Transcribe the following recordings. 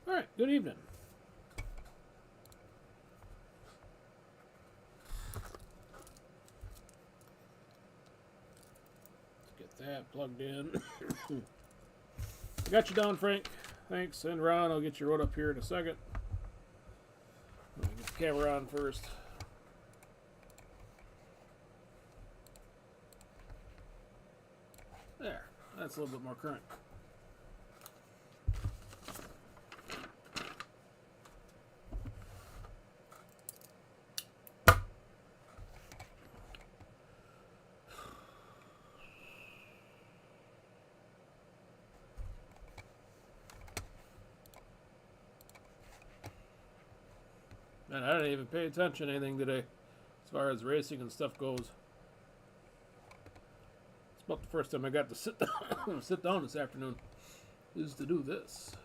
All right, good evening. Let's get that plugged in. I got you down, Frank. Thanks. And Ron, I'll get your road up here in a second. Get the camera on first. There. That's a little bit more current. Man, I didn't even pay attention to anything today as far as racing and stuff goes. It's about the first time I got to sit down this afternoon is to do this.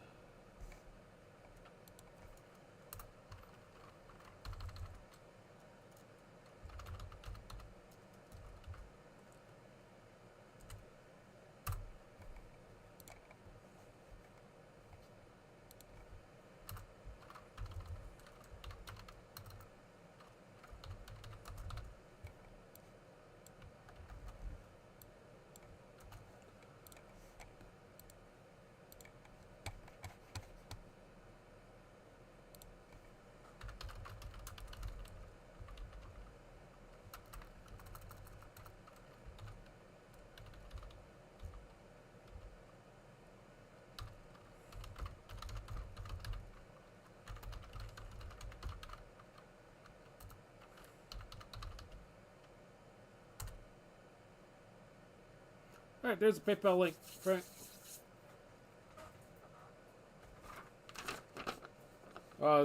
All right, there's a PayPal link, Frank.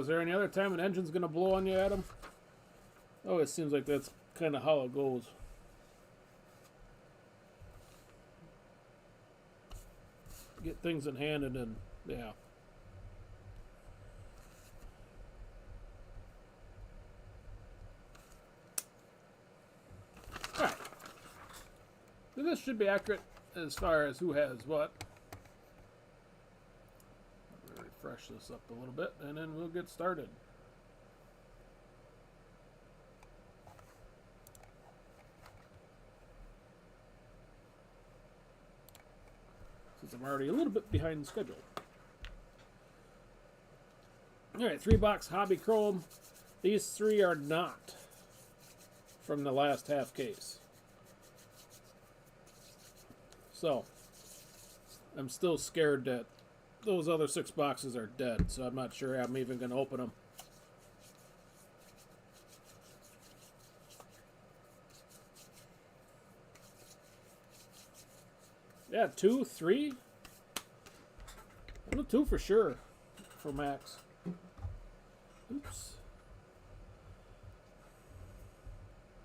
Is there any other time an engine's going to blow on you, Adam? Oh, it seems like that's kind of how it goes. Get things in hand and then, yeah. All right. So this should be accurate as far as who has what. Refresh this up a little bit and then we'll get started. Since I'm already a little bit behind schedule. Alright, 3-box Hobby Chrome. These 3 are not from the last half case. So, I'm still scared that those other 6 boxes are dead, so I'm not sure I'm even going to open them. Yeah, 2, 3. I know 2 for sure for Max. Oops.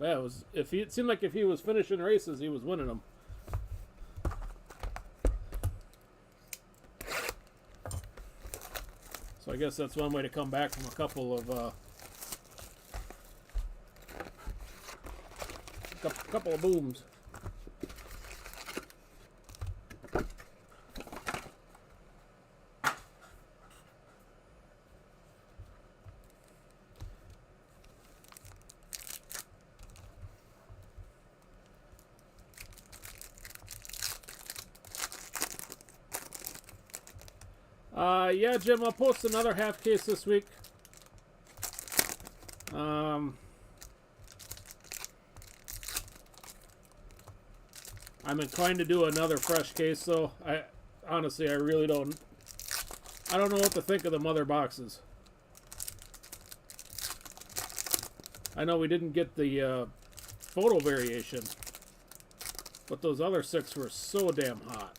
Yeah, it seemed like if he was finishing races, he was winning them. So I guess that's one way to come back from a couple of booms. Yeah, Jim, I'll post another half case this week. I'm inclined to do another fresh case, so honestly, I really don't know what to think of the mother boxes. I know we didn't get the photo variation, but those other 6 were so damn hot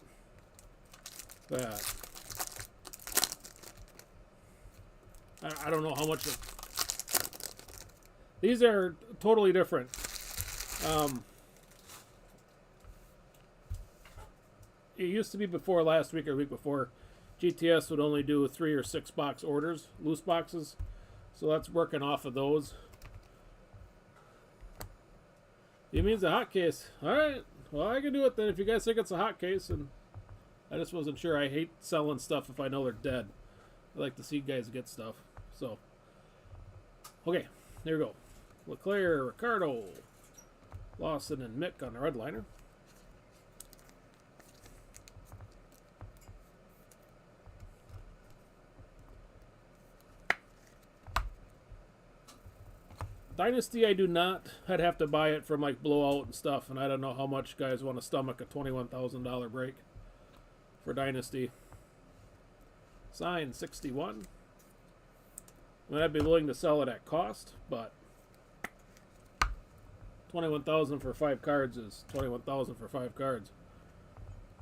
that I don't know how much these are totally different. It used to be before last week or week before, GTS would only do 3 or 6 box orders, loose boxes. So that's working off of those. It means a hot case. Alright, well I can do it then if you guys think it's a hot case. And I just wasn't sure. I hate selling stuff if I know they're dead. I like to see guys get stuff. So, okay, there we go. Leclerc, Ricardo, Lawson, and Mick on the red liner. Dynasty, I do not. I'd have to buy it from like Blowout and stuff, and I don't know how much guys want to stomach a $21,000 break for Dynasty. Sign 61. I mean, I'd be willing to sell it at cost, but 21,000 for 5 cards is 21,000 for 5 cards.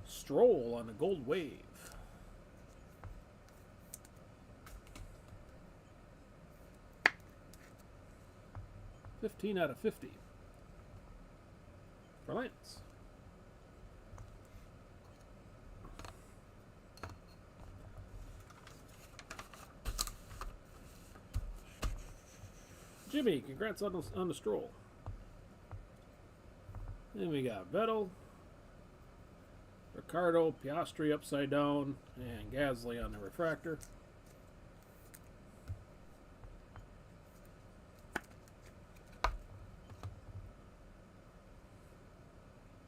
Stroll on the Gold Wave. $15 out of $50 for Lance. Jimmy, congrats on the Stroll. Then we got Vettel, Ricardo, Piastri upside down, and Gasly on the refractor.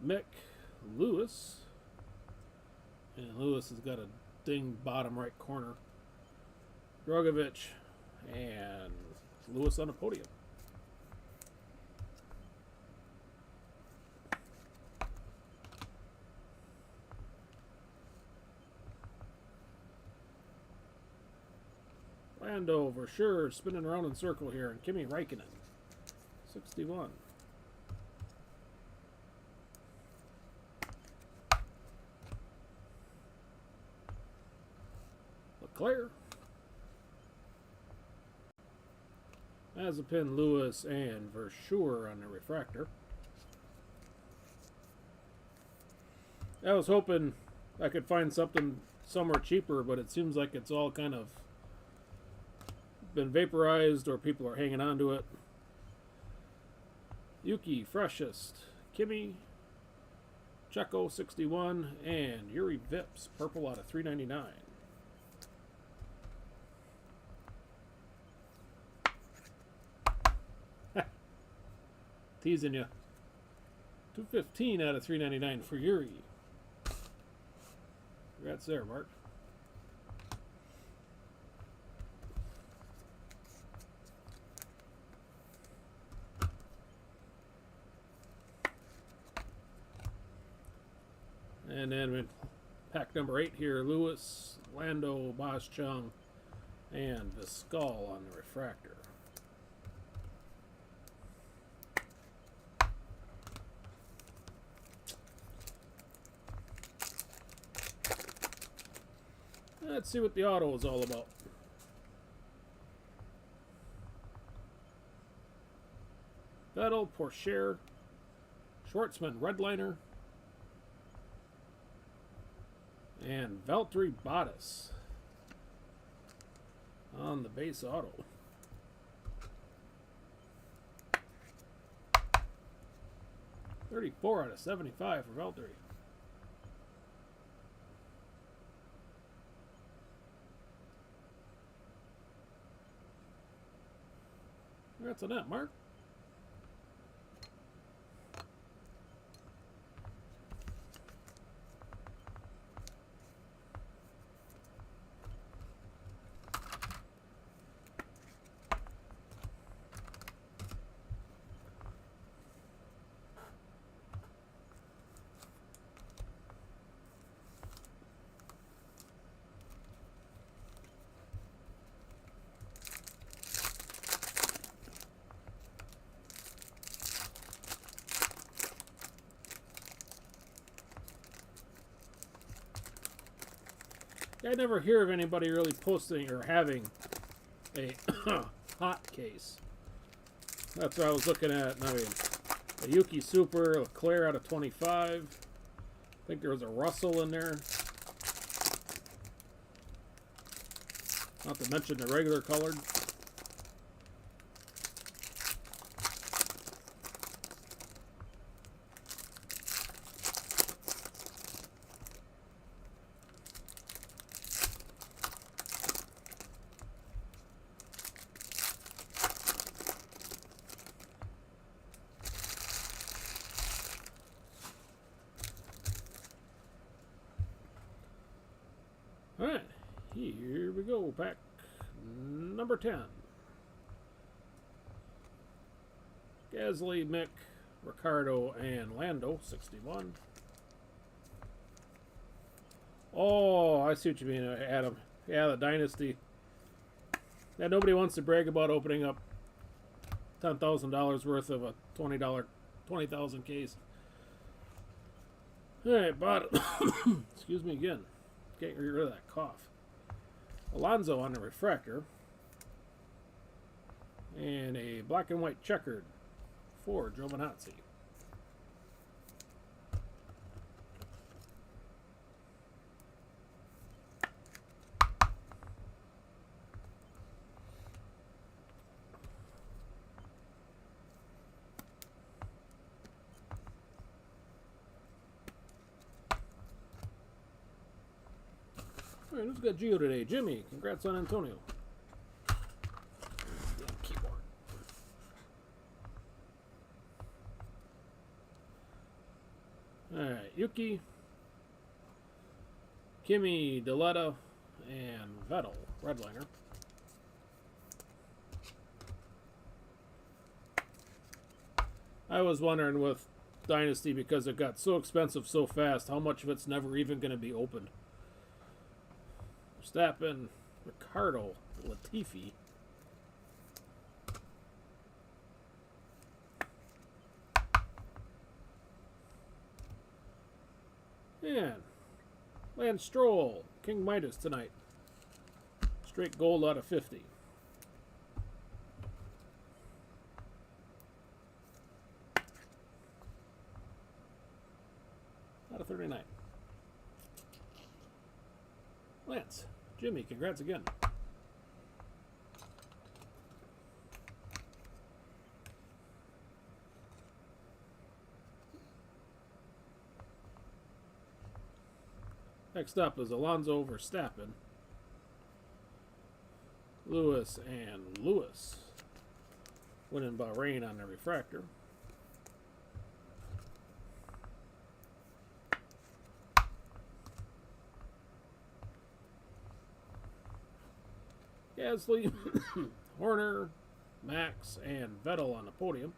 Mick, Lewis, and Lewis has got a ding bottom right corner. Drogovic, and Lewis on the podium. Lando, for sure, spinning around in circle here, and Kimi Räikkönen, 61. Leclerc, Mazepin, Lewis, and Versure on the refractor. I was hoping I could find something somewhere cheaper, but it seems like it's all kind of been vaporized or people are hanging on to it. Yuki, freshest. Kimi, Checo, 61, and Yuri Vips, purple out of 399. Teasing you. 215 out of 399 for Yuri. Congrats there, Mark. And then with pack number 8 here, Lewis, Lando, Bosch Chung, and Viscal on the refractor. Let's see what the auto is all about. Vettel, Porsche, Schwartzman, Redliner, and Valtteri Bottas on the base auto. $34 out of 75 for Valtteri. Congrats on that, Mark. I never hear of anybody really posting or having a hot case. That's what I was looking at. I mean, a Yuki Super, Leclerc out of 25. I think there was a Russell in there. Not to mention the regular colored. Alright, here we go. Pack number 10. Gasly, Mick, Ricardo, and Lando, 61. Oh, I see what you mean, Adam. Yeah, the Dynasty. Yeah, nobody wants to brag about opening up $10,000 worth of a $20,000 case. Alright, bought excuse me again. Can't get rid of that cough. Alonso on the refractor. And a black and white checkered for Giovinazzi. Alright, who's got Gio today? Jimmy, congrats on Antonio. Damn keyboard. Alright, Yuki, Kimi, Deletta, and Vettel, Redliner. I was wondering with Dynasty, because it got so expensive so fast, how much of it's never even going to be opened. Verstappen, Ricardo, Latifi. And Lance Stroll, King Midas tonight. Straight gold out of 50. Out of 39. Lance, Jimmy, congrats again. Next up is Alonso Verstappen, Lewis, and Lewis. Winning Bahrain on the refractor. Gasly, Horner, Max, and Vettel on the podium.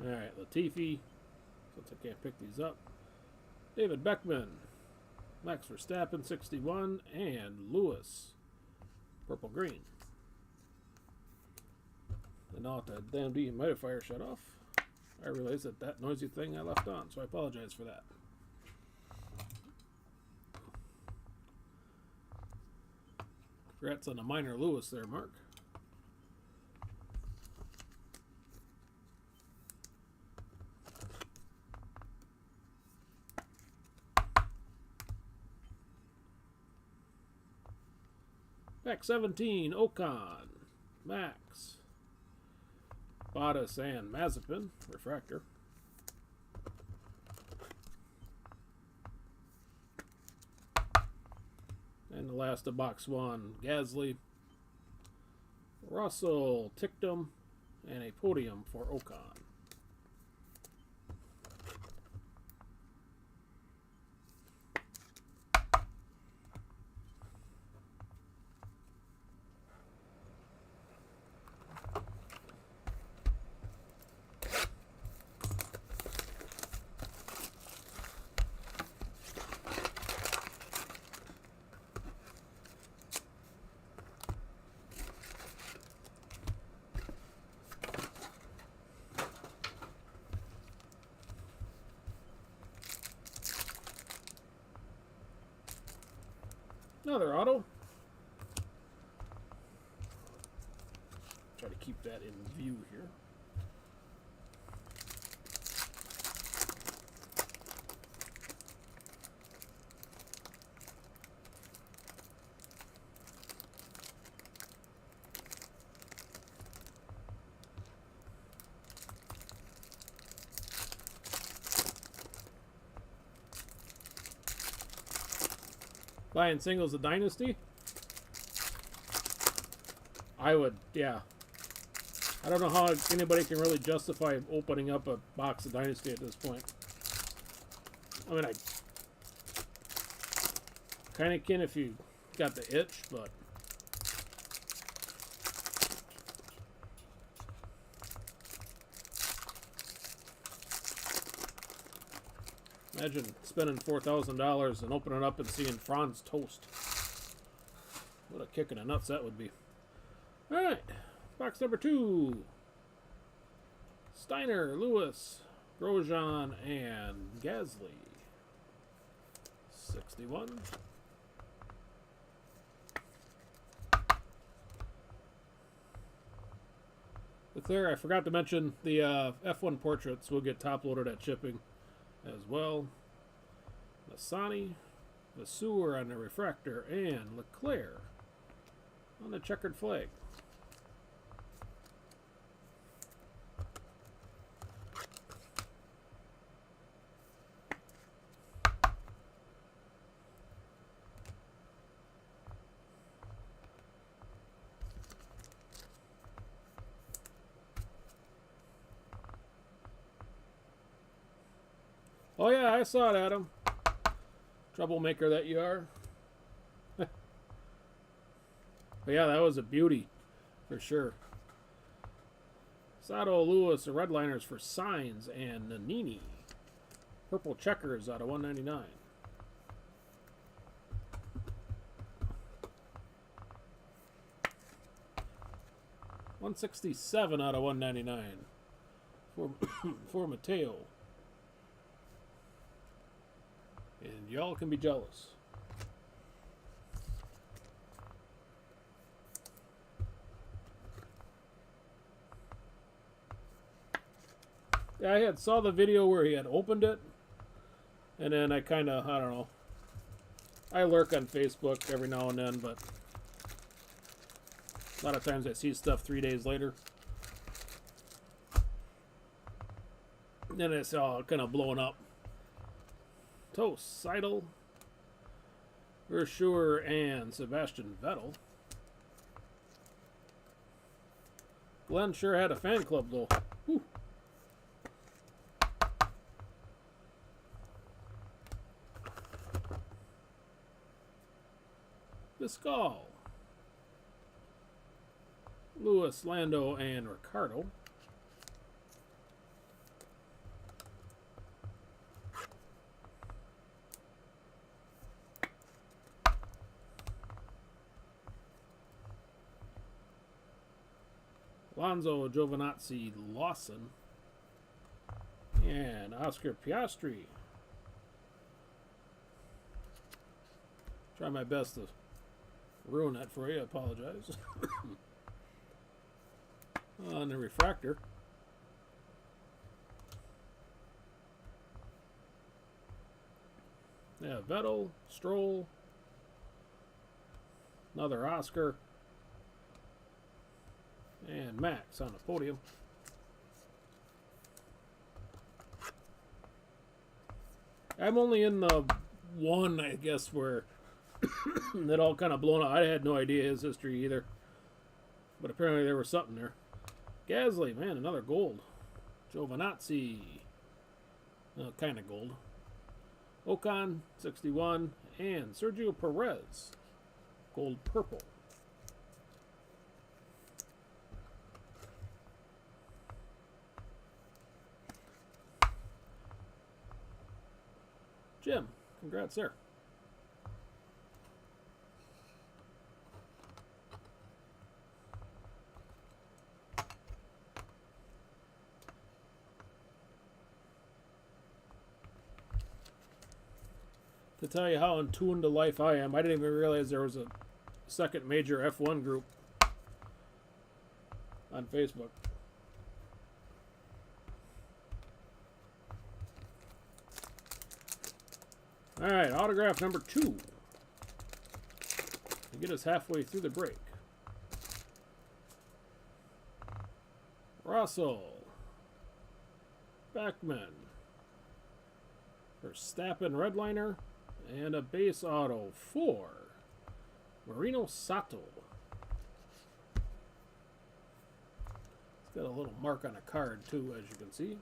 Alright, Latifi, since I can't pick these up. David Beckman, Max Verstappen, 61, and Lewis, purple green. And now that damn dehumidifier shut off, I realized that noisy thing I left on, so I apologize for that. Congrats on the minor Lewis there, Mark. Pack 17, Ocon, Max, Bottas, and Mazepin, refractor. And the last of box one, Gasly, Russell, Ticktum, and a podium for Ocon. Another auto. Try to keep that in view here. Buying singles of Dynasty. I would, yeah. I don't know how anybody can really justify opening up a box of Dynasty at this point. I mean, I kind of can if you got the itch, but imagine spending $4,000 and opening it up and seeing Franz Toast. What a kick in the nuts that would be. All right, box number 2. Steiner, Lewis, Grosjean, and Gasly. 61. Leclerc, I forgot to mention the F1 portraits will get top loaded at shipping as well. Lasani, Vasseur on the refractor, and Leclerc on the checkered flag. Oh yeah, I saw it, Adam. Troublemaker that you are. But yeah, that was a beauty, for sure. Sato, Lewis, the redliners for Sainz and Nannini. Purple checkers out of 199. $167 out of 199 for Mateo. And y'all can be jealous. Yeah, I had saw the video where he had opened it, and then I kind of, I don't know. I lurk on Facebook every now and then, but a lot of times I see stuff 3 days later. Then it's all kind of blowing up. Toast, Seidel, Verschuer, and Sebastian Vettel. Glenn sure had a fan club, though. Whew. Viscal, Lewis, Lando, and Ricardo. Alonso, Giovinazzi, Lawson, and Oscar Piastri. Try my best to ruin that for you. I apologize. On the refractor. Yeah, Vettel, Stroll, another Oscar, and Max on the podium. I'm only in the one, I guess, where it all kind of blown up. I had no idea his history either. But apparently there was something there. Gasly, man, another gold. Giovinazzi, kind of gold. Ocon, 61. And Sergio Perez, gold purple. Jim, congrats there. To tell you how in tune to life I am, I didn't even realize there was a second major F1 group on Facebook. All right, autograph number 2. To get us halfway through the break. Russell. Beckman. Verstappen redliner. And a base auto for Marino Sato. Got a little mark on a card too, as you can see.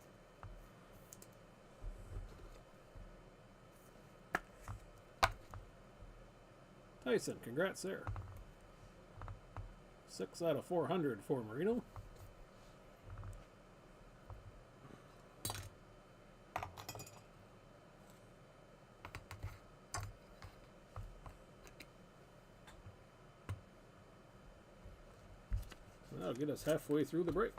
Tyson, congrats there. 6 out of 400 for Marino. That'll get us halfway through the break.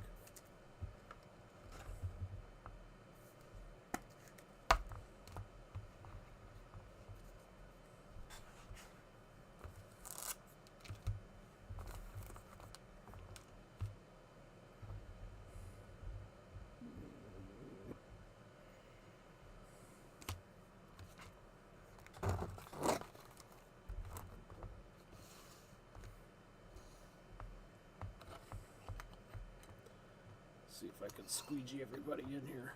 See if I can squeegee everybody in here.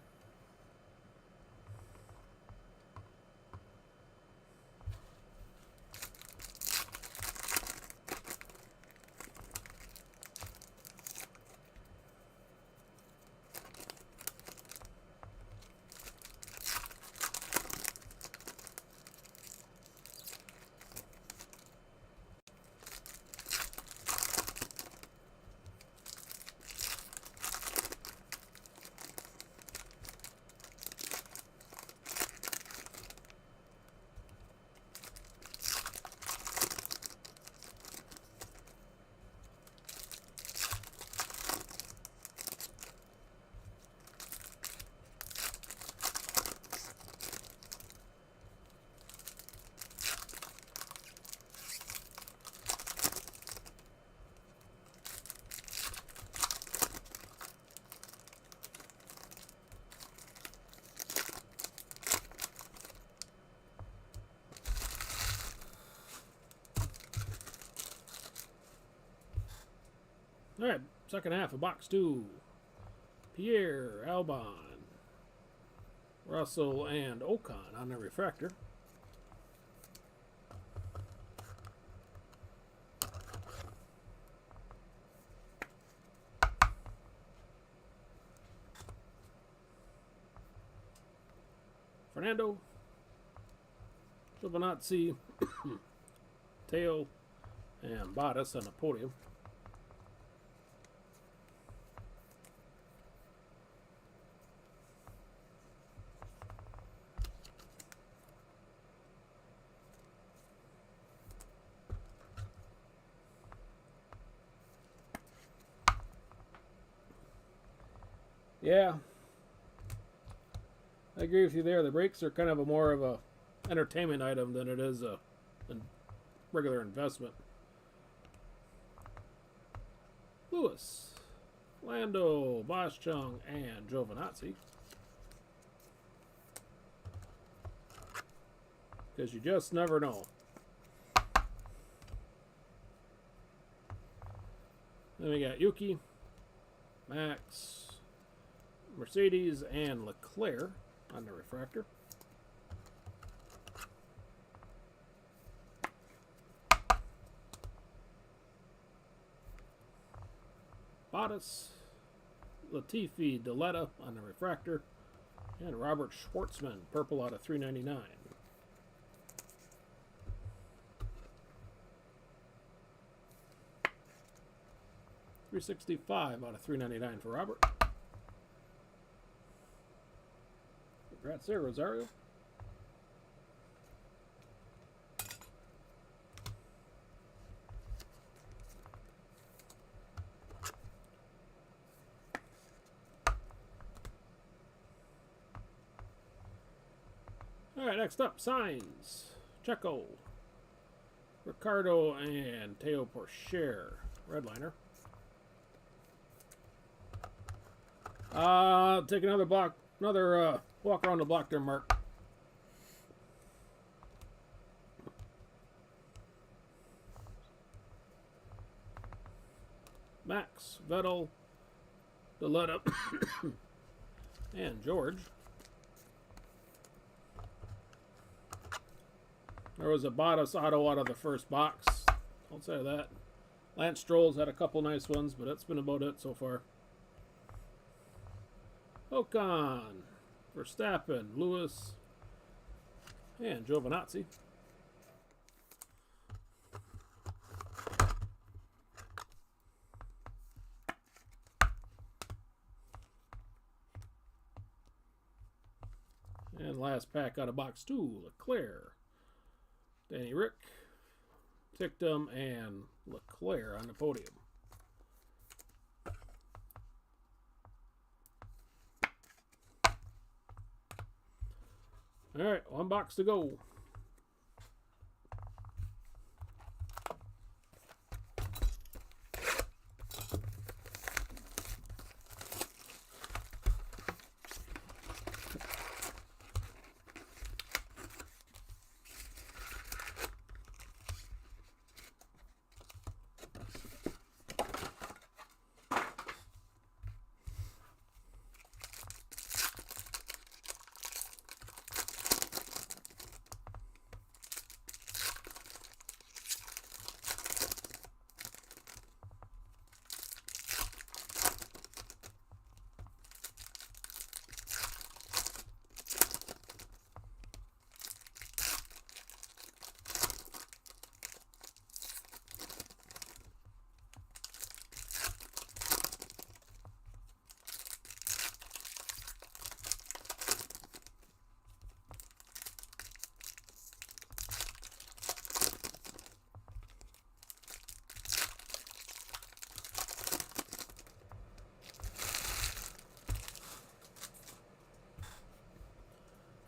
All right, second half of box 2. Pierre, Albon, Russell, and Ocon on the refractor. Fernando, Giovinazzi, Teo, and Bottas on the podium. Yeah, I agree with you there. The brakes are kind of more of a entertainment item than it is a regular investment. Lewis, Lando, Boschung, and Giovinazzi. Because you just never know. Then we got Yuki, Max, Mercedes, and Leclerc on the refractor. Bottas, Latifi, Deletta on the refractor, and Robert Schwartzman, purple out of 399. $365 out of 399 for Robert. Congrats there, Rosario. All right, next up, signs. Checo, Ricardo, and Teo Porcher, redliner. Take another walk around the block there, Mark. Max, Vettel, Deletta, and George. There was a Bottas auto out of the first box. I'll say that. Lance Stroll's had a couple nice ones, but that's been about it so far. Ocon, Verstappen, Lewis, and Giovinazzi. And last pack out of box 2, Leclerc, Danny Rick, Tictum, and Leclerc on the podium. All right, one box to go.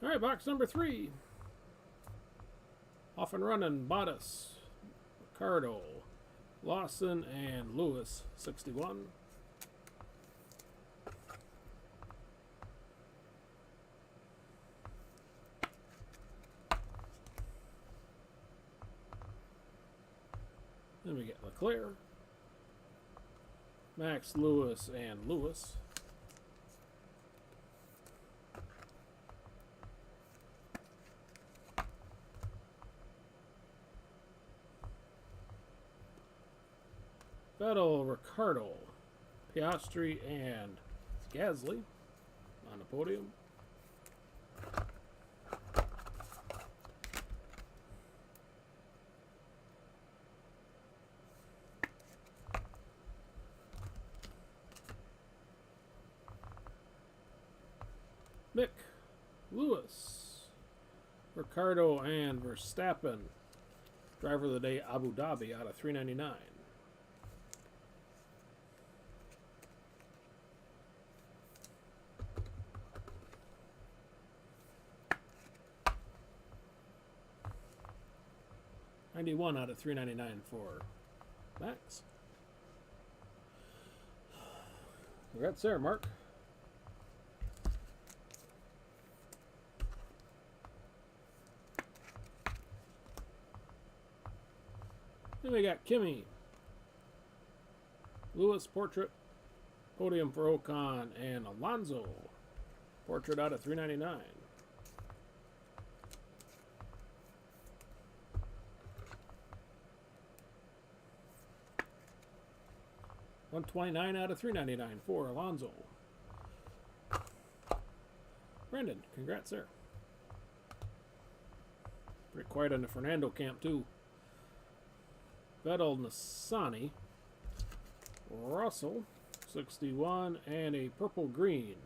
All right, box number 3. Off and running, Bottas, Ricardo, Lawson, and Lewis, 61. Then we get Leclerc, Max, Lewis, and Lewis. Vettel, Ricardo, Piastri, and Gasly on the podium. Mick, Lewis, Ricardo, and Verstappen. Driver of the day, Abu Dhabi, out of 399. $91 out of $3.99 for Max. Congrats there, Mark. Then we got Kimmy, Lewis portrait, podium for Ocon, and Alonso portrait out of $3.99. $129 out of $3.99 for Alonso. Brendan, congrats there. Pretty quiet on the Fernando camp too. Vettel, Nissany, Russell, 61, and a purple green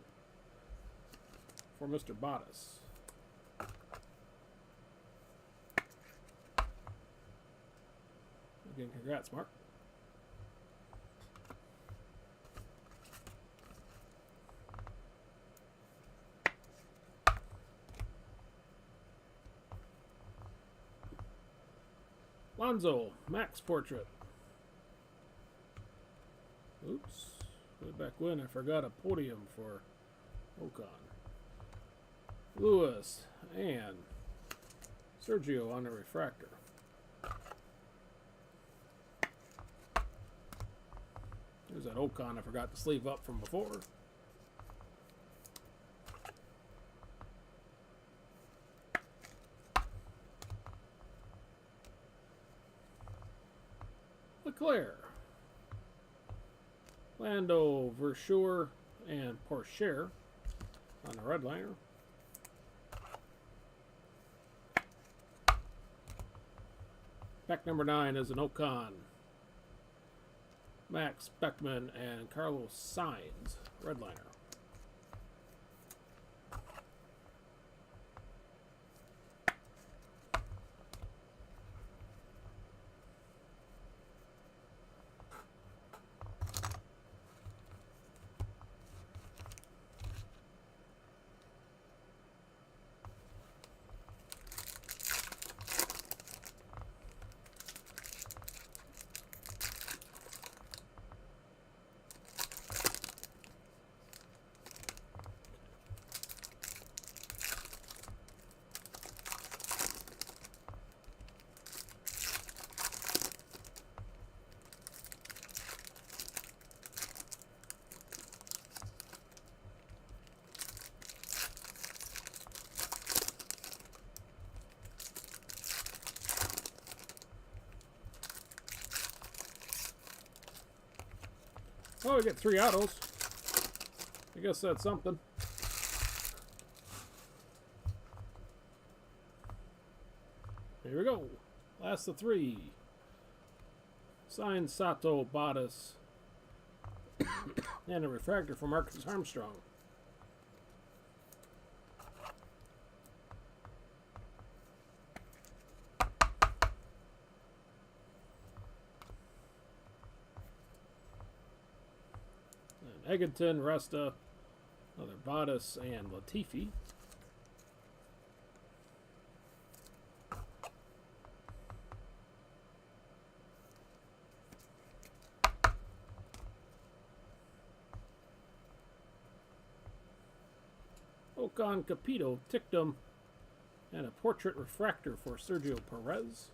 for Mr. Bottas. Again, congrats, Mark. Lonzo, Max portrait. Oops. Way back when I forgot a podium for Ocon. Lewis and Sergio on the refractor. There's that Ocon I forgot to sleeve up from before. Leclerc, Lando, Verschoor, and Pourchaire on the red liner. Pack number 9 is an Ocon, Max Beckman, and Carlos Sainz, red liner. Oh, we get 3 autos. I guess that's something. Here we go. Last of 3. Signed Sato, Bottas, and a refractor for Marcus Armstrong. Egerton, Resta, another Bottas, and Latifi. Ocon, Capito, Tictum, and a portrait refractor for Sergio Perez.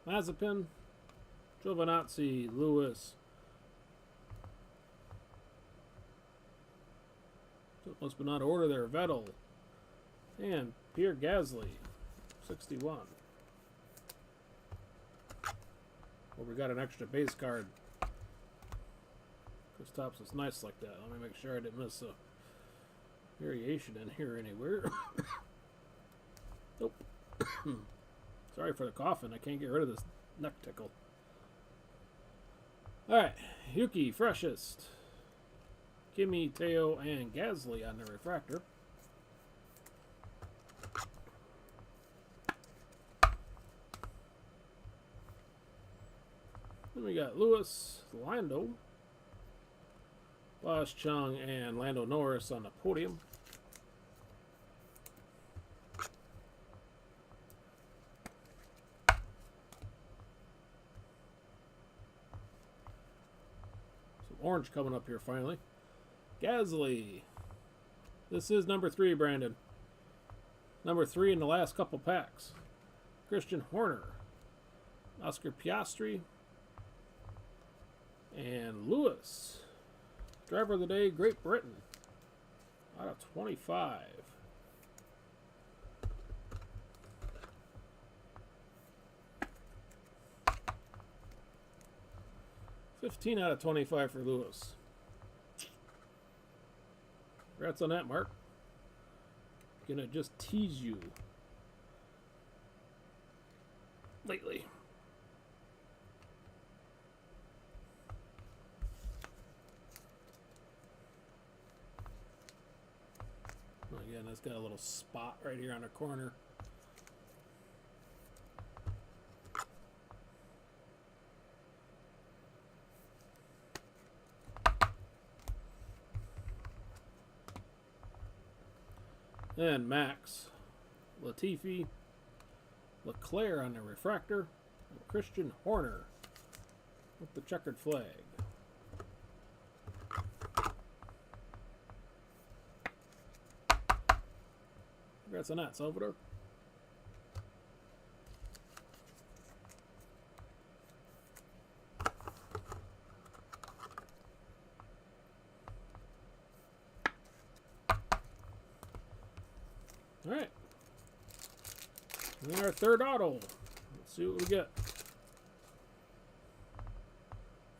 Mazepin, Giovinazzi, Lewis. So it must be not order there. Vettel and Pierre Gasly, 61. Well, we got an extra base card. This tops is nice like that. Let me make sure I didn't miss a variation in here anywhere. Nope. Sorry for the coughing. I can't get rid of this neck tickle. Alright. Yuki, Freshest. Kimi, Teo, and Gasly on the refractor. Then we got Lewis, Lando, Bosch Chung, and Lando Norris on the podium. Orange coming up here finally. Gasly. This is number 3, Brandon. Number 3 in the last couple packs. Christian Horner. Oscar Piastri. And Lewis. Driver of the day, Great Britain. Out of 25. $15 out of 25 for Lewis. Congrats on that, Mark. Gonna just tease you lately. Again, it's got a little spot right here on the corner. And Max, Latifi, Leclerc on the refractor, and Christian Horner with the checkered flag. Congrats on that, Salvador. And our third auto. Let's see what we get.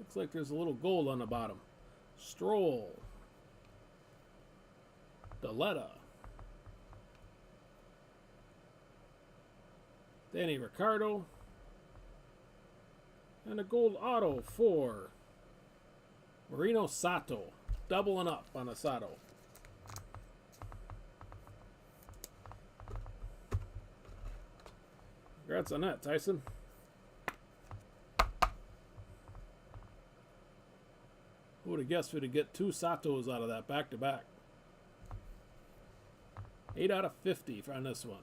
Looks like there's a little gold on the bottom. Stroll. Daletta. Danny Ricciardo. And a gold auto for Marino Sato. Doubling up on a Sato. Congrats on that, Tyson. Who would have guessed we'd get 2 Satos out of that back-to-back? 8 out of 50 on this one.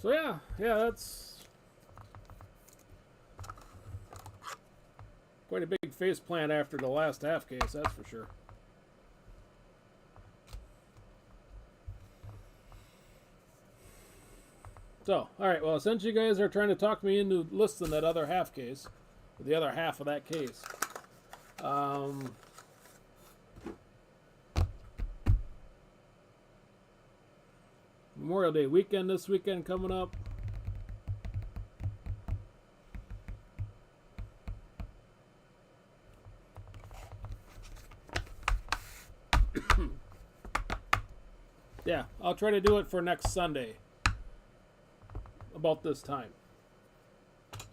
So yeah, that's quite a big face plant after the last half case, that's for sure. So, alright, well, since you guys are trying to talk me into listing that other half case, the other half of that case, Memorial Day weekend this weekend coming up. Yeah, I'll try to do it for next Sunday. About this time.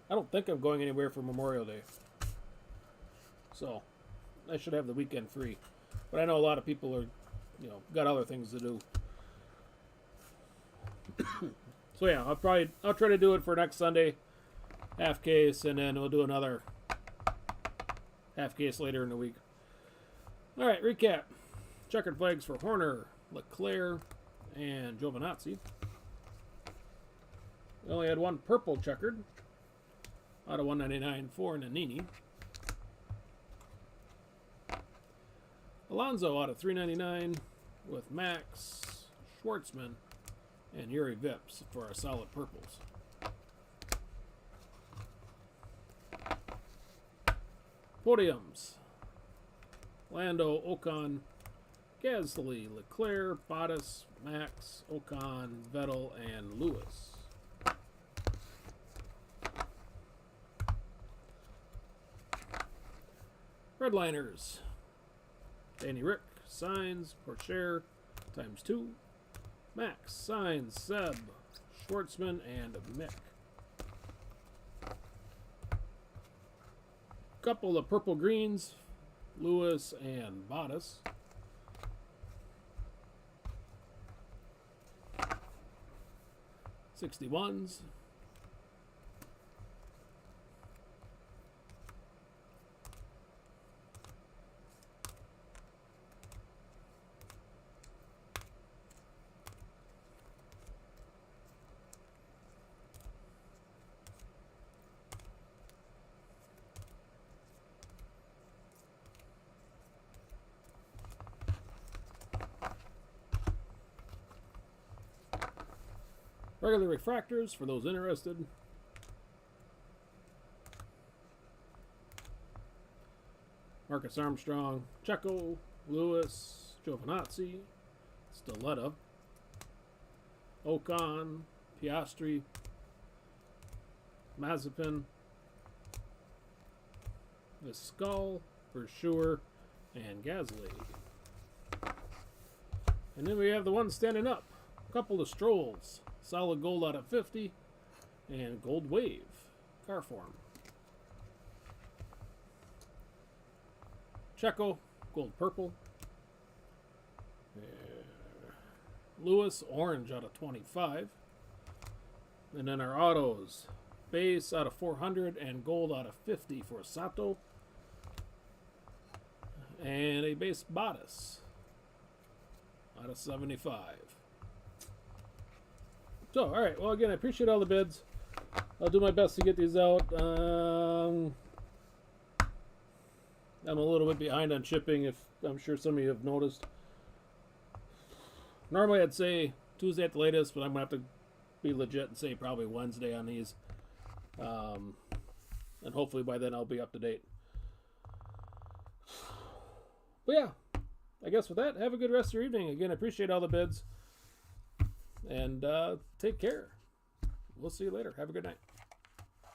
I don't think I'm going anywhere for Memorial Day. So, I should have the weekend free. But I know a lot of people are, got other things to do. So yeah, I'll try to do it for next Sunday, half case, and then we'll do another half case later in the week. All right, recap: checkered flags for Horner, Leclerc, and Giovinazzi. We only had one purple checkered out of 199 for Nannini. Alonso out of 399 with Max, Schwartzman, and Yuri Vips for our solid purples. Podiums: Lando, Ocon, Gasly, Leclerc, Bottas, Max, Ocon, Vettel, and Lewis. Redliners: Danny Rick, Sainz, Pourchaire, ×2, Max, Sainz, Seb, Schwartzman, and Mick. Couple of purple greens, Lewis and Bottas. '61s. Regular refractors for those interested. Marcus Armstrong, Checo, Lewis, Giovinazzi, Stiletta, Ocon, Piastri, Mazepin, Viscal, for sure, and Gasly. And then we have the one standing up. A couple of Strolls. Solid gold out of 50. And gold wave. Car form. Checo, gold purple. Lewis, orange out of 25. And then our autos. Base out of 400 and gold out of 50 for Sato. And a base Bottas out of 75. So, alright, well, again, I appreciate all the bids. I'll do my best to get these out. I'm a little bit behind on shipping, if I'm sure some of you have noticed. Normally I'd say Tuesday at the latest, but I'm going to have to be legit and say probably Wednesday on these. And hopefully by then I'll be up to date. But yeah, I guess with that, have a good rest of your evening. Again, I appreciate all the bids. And take care. We'll see you later. Have a good night.